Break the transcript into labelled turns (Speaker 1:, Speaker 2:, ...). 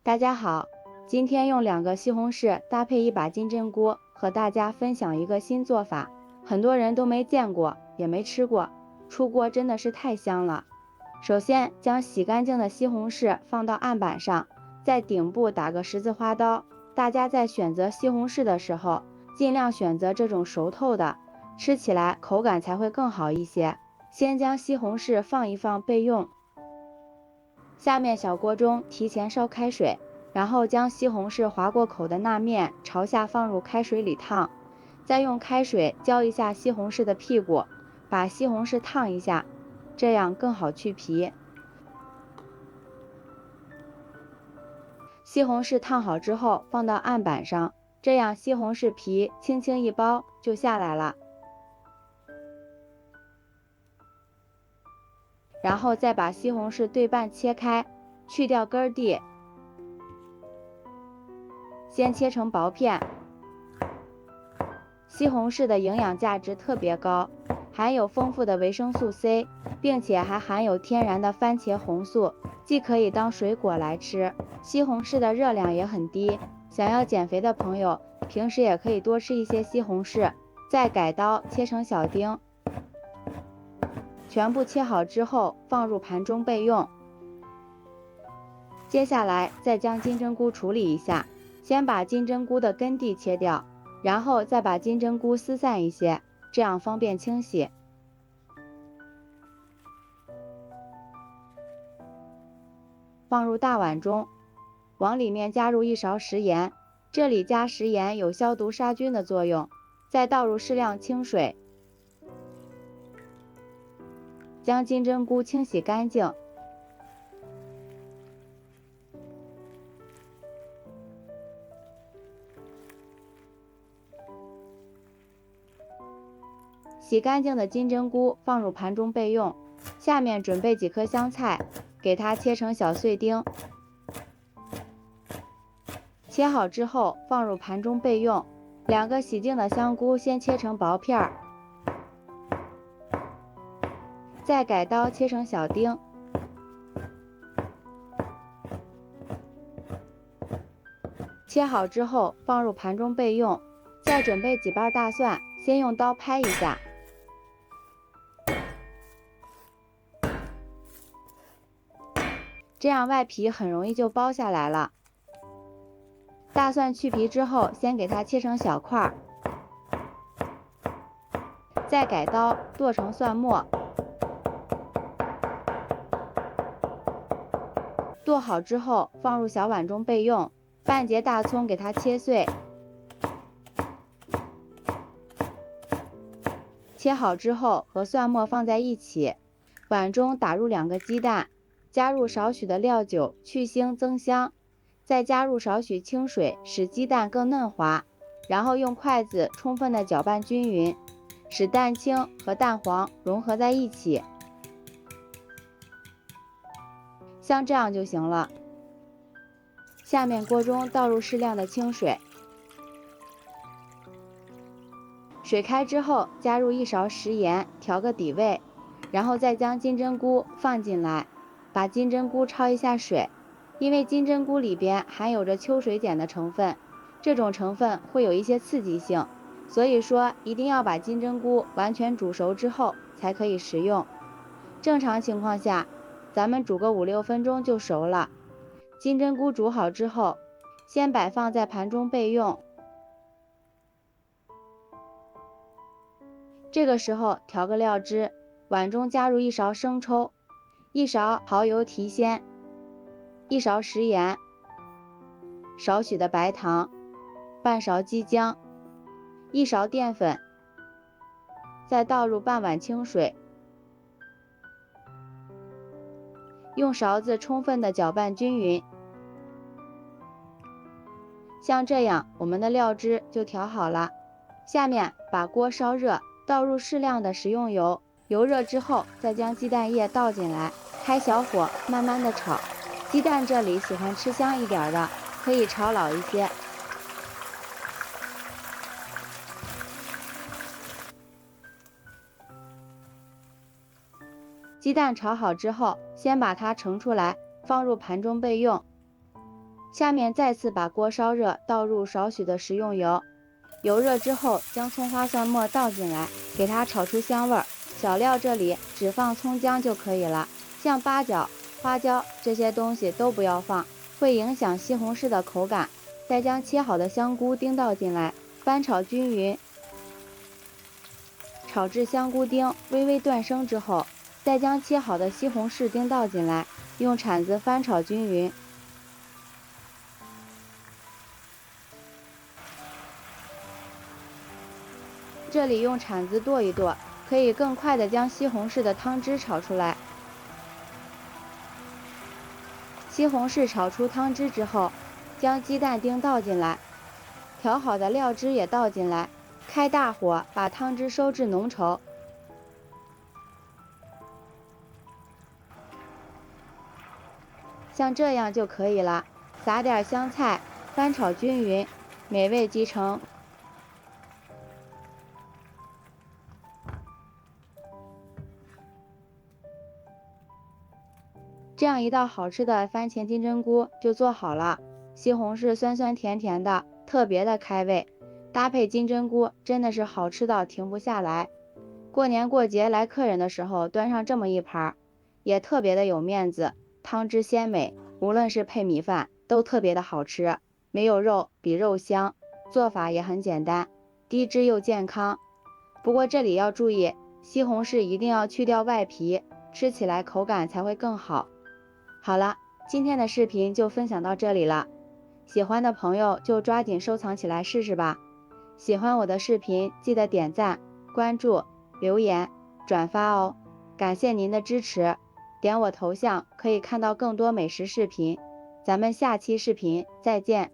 Speaker 1: 大家好，今天用2个西红柿搭配1把金针菇，和大家分享一个新做法，很多人都没见过，也没吃过，出锅真的是太香了。首先将洗干净的西红柿放到案板上，在顶部打个十字花刀。大家在选择西红柿的时候，尽量选择这种熟透的，吃起来口感才会更好一些。先将西红柿放一放备用。下面小锅中提前烧开水，然后将西红柿划过口的那面朝下放入开水里烫，再用开水浇一下西红柿的屁股，把西红柿烫一下，这样更好去皮。西红柿烫好之后放到案板上，这样西红柿皮轻轻一剥就下来了。然后再把西红柿对半切开，去掉根蒂，先切成薄片。西红柿的营养价值特别高，含有丰富的维生素 C， 并且还含有天然的番茄红素，既可以当水果来吃。西红柿的热量也很低，想要减肥的朋友，平时也可以多吃一些西红柿。再改刀切成小丁，全部切好之后放入盘中备用。接下来再将金针菇处理一下，先把金针菇的根蒂切掉，然后再把金针菇撕散一些，这样方便清洗。放入大碗中，往里面加入1勺食盐，这里加食盐有消毒杀菌的作用。再倒入适量清水，将金针菇清洗干净。洗干净的金针菇放入盘中备用。下面准备几颗香菜，给它切成小碎丁。切好之后放入盘中备用。2个洗净的香菇先切成薄片儿，再改刀切成小丁。切好之后放入盘中备用。再准备几瓣大蒜，先用刀拍一下，这样外皮很容易就剥下来了。大蒜去皮之后，先给它切成小块，再改刀剁成蒜末。剁好之后放入小碗中备用。半截大葱给它切碎，切好之后和蒜末放在一起。碗中打入2个鸡蛋，加入少许的料酒去腥增香，再加入少许清水，使鸡蛋更嫩滑，然后用筷子充分的搅拌均匀，使蛋清和蛋黄融合在一起，像这样就行了。下面锅中倒入适量的清水，水开之后加入1勺食盐调个底味，然后再将金针菇放进来，把金针菇焯一下水。因为金针菇里边含有着秋水碱的成分，这种成分会有一些刺激性，所以说一定要把金针菇完全煮熟之后才可以食用。正常情况下，咱们煮个5-6分钟就熟了。金针菇煮好之后，先摆放在盘中备用。这个时候调个料汁，碗中加入1勺生抽，1勺蚝油提鲜，1勺食盐，少许的白糖，半勺鸡姜，1勺淀粉，再倒入半碗清水，用勺子充分的搅拌均匀。像这样，我们的料汁就调好了。下面把锅烧热，倒入适量的食用油，油热之后再将鸡蛋液倒进来，开小火慢慢的炒。鸡蛋这里喜欢吃香一点的，可以炒老一些。鸡蛋炒好之后，先把它盛出来，放入盘中备用。下面再次把锅烧热，倒入少许的食用油，油热之后将葱花蒜末倒进来，给它炒出香味儿。小料这里只放葱姜就可以了，像八角、花椒这些东西都不要放，会影响西红柿的口感。再将切好的香菇丁倒进来，翻炒均匀，炒至香菇丁微微断生之后，再将切好的西红柿丁倒进来，用铲子翻炒均匀。这里用铲子剁一剁，可以更快地将西红柿的汤汁炒出来。西红柿炒出汤汁之后，将鸡蛋丁倒进来，调好的料汁也倒进来，开大火把汤汁收至浓稠。像这样就可以了，撒点香菜，翻炒均匀，美味即成。这样一道好吃的番茄金针菇就做好了，西红柿酸酸甜甜的，特别的开胃，搭配金针菇真的是好吃到停不下来。过年过节来客人的时候端上这么一盘，也特别的有面子，汤汁鲜美，无论是配米饭都特别的好吃，没有肉比肉香，做法也很简单，低脂又健康。不过这里要注意，西红柿一定要去掉外皮，吃起来口感才会更好。好了，今天的视频就分享到这里了，喜欢的朋友就抓紧收藏起来试试吧。喜欢我的视频记得点赞、关注、留言、转发哦，感谢您的支持。点我头像可以看到更多美食视频，咱们下期视频再见。